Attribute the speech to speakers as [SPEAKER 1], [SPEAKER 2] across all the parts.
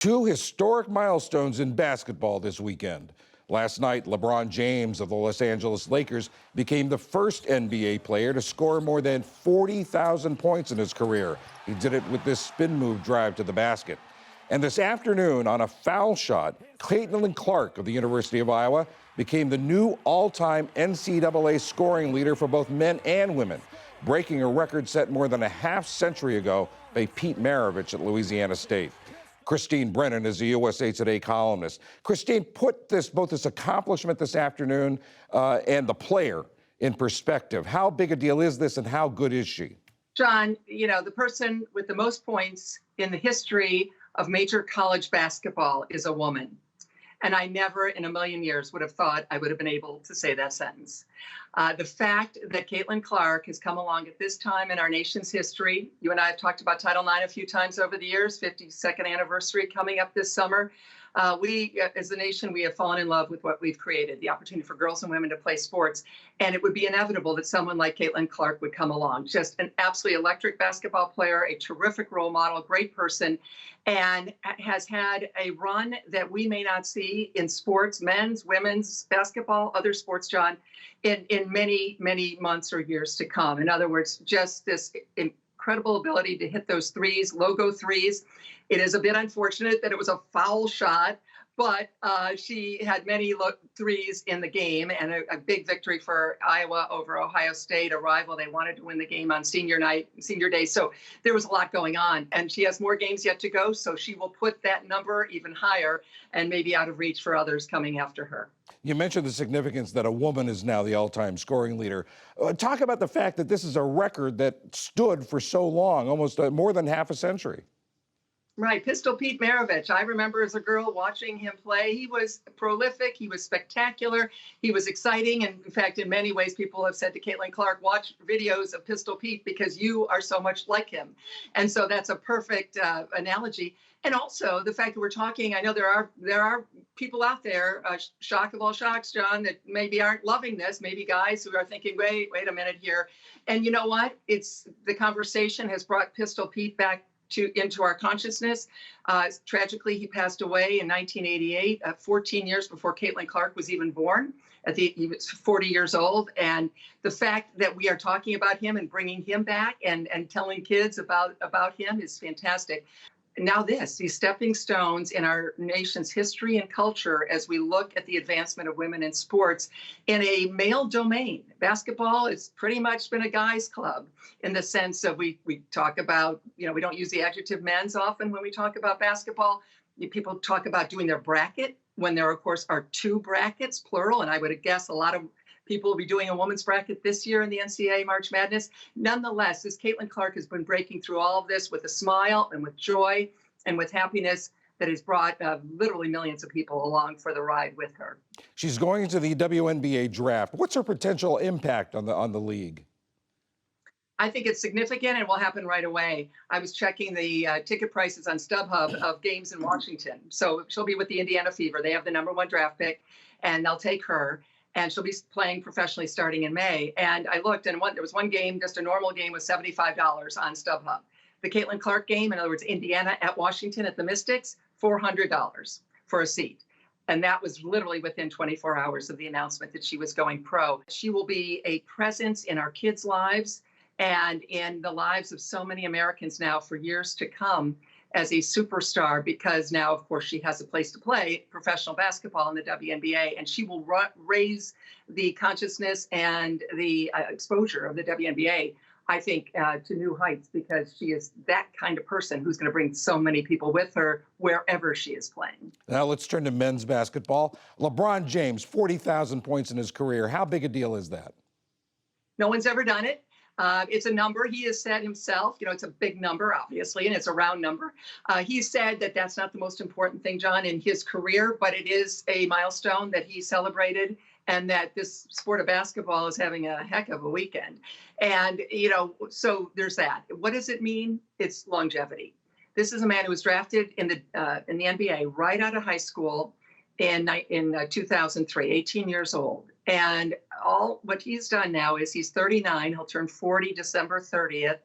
[SPEAKER 1] Two historic milestones in basketball this weekend. Last night, LeBron James of the Los Angeles Lakers became the first NBA player to score more than 40,000 points in his career. He did it with this spin move drive to the basket. And this afternoon, on a foul shot, Caitlin Clark of the University of Iowa became the new all-time NCAA scoring leader for both men and women, breaking a record set more than a half century ago by Pete Maravich at Louisiana State. Christine Brennan is a USA Today columnist. Christine, put both this accomplishment this afternoon and the player in perspective. How big a deal is this and how good is she?
[SPEAKER 2] John, the person with the most points in the history of major college basketball is a woman. And I never in a million years would have thought I would have been able to say that sentence. The fact that Caitlin Clark has come along at this time in our nation's history, you and I have talked about Title IX a few times over the years, 52nd anniversary coming up this summer. We, as a nation, we have fallen in love with what we've created, the opportunity for girls and women to play sports. And it would be inevitable that someone like Caitlin Clark would come along. Just an absolutely electric basketball player, a terrific role model, great person, and has had a run that we may not see in sports, men's, women's, basketball, other sports, John, in many, many months or years to come. In other words, just this incredible ability to hit those threes, logo threes. It is a bit unfortunate that it was a foul shot, but she had many threes in the game and a big victory for Iowa over Ohio State, a rival. They wanted to win the game on senior day. So there was a lot going on, and she has more games yet to go. So she will put that number even higher and maybe out of reach for others coming after her.
[SPEAKER 1] You mentioned the significance that a woman is now the all-time scoring leader. Talk about the fact that this is a record that stood for so long, almost more than half a century.
[SPEAKER 2] Right. Pistol Pete Maravich. I remember as a girl watching him play. He was prolific. He was spectacular. He was exciting. And in fact, in many ways, people have said to Caitlin Clark, watch videos of Pistol Pete because you are so much like him. And so that's a perfect analogy. And also the fact that we're talking, I know there are people out there, shock of all shocks, John, that maybe aren't loving this, maybe guys who are thinking, wait a minute here. And you know what? It's the conversation has brought Pistol Pete back into our consciousness. Tragically, he passed away in 1988, 14 years before Caitlin Clark was even born. He was 40 years old. And the fact that we are talking about him and bringing him back and telling kids about him is fantastic. Now these stepping stones in our nation's history and culture as we look at the advancement of women in sports in a male domain. Basketball has pretty much been a guy's club in the sense of we talk about, we don't use the adjective men's often when we talk about basketball. People talk about doing their bracket when there, of course, are two brackets, plural, and I would guess a lot of people will be doing a women's bracket this year in the NCAA March Madness. Nonetheless, this Caitlin Clark has been breaking through all of this with a smile and with joy and with happiness that has brought literally millions of people along for the ride with her.
[SPEAKER 1] She's going into the WNBA draft. What's her potential impact on the league?
[SPEAKER 2] I think it's significant and will happen right away. I was checking the ticket prices on StubHub of games in Washington. So she'll be with the Indiana Fever. They have the #1 draft pick, and they'll take her. And she'll be playing professionally starting in May. And I looked, and there was one game, just a normal game, was $75 on StubHub. The Caitlin Clark game, in other words, Indiana at Washington at the Mystics, $400 for a seat. And that was literally within 24 hours of the announcement that she was going pro. She will be a presence in our kids' lives and in the lives of so many Americans now for years to come as a superstar, because now, of course, she has a place to play professional basketball in the WNBA, and she will raise the consciousness and the exposure of the WNBA, I think, to new heights, because she is that kind of person who's going to bring so many people with her wherever she is playing.
[SPEAKER 1] Now let's turn to men's basketball. LeBron James, 40,000 points in his career. How big a deal is that?
[SPEAKER 2] No one's ever done it. It's a number he has said himself. It's a big number, obviously, and it's a round number. He said that that's not the most important thing, John, in his career, but it is a milestone that he celebrated, and that this sport of basketball is having a heck of a weekend. And, so there's that. What does it mean? It's longevity. This is a man who was drafted in the NBA right out of high school in 2003, 18 years old. And what he's done now is he's 39. He'll turn 40 December 30th.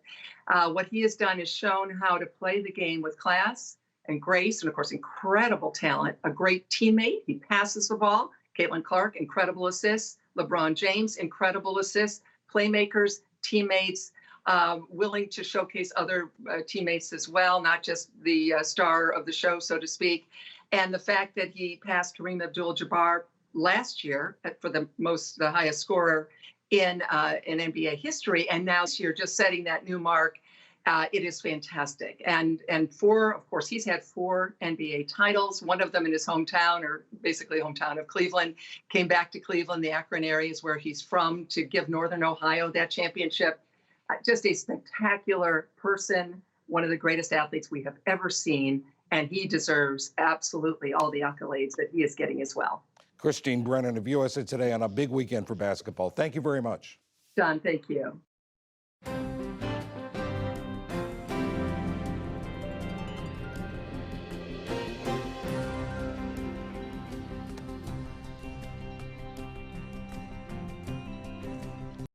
[SPEAKER 2] What he has done is shown how to play the game with class and grace, and of course, incredible talent, a great teammate. He passes the ball. Caitlin Clark, incredible assists. LeBron James, incredible assists. Playmakers, teammates, willing to showcase other teammates as well, not just the star of the show, so to speak. And the fact that he passed Kareem Abdul-Jabbar last year for the highest scorer in NBA history, and now this year just setting that new mark. It is fantastic. And of course, he's had 4 NBA titles, one of them in his hometown, or basically hometown of Cleveland. Came back to Cleveland, the Akron area is where he's from, to give Northern Ohio that championship. Just a spectacular person, one of the greatest athletes we have ever seen, and he deserves absolutely all the accolades that he is getting as well.
[SPEAKER 1] Christine Brennan of USA Today on a big weekend for basketball. Thank you very much.
[SPEAKER 2] John, thank you.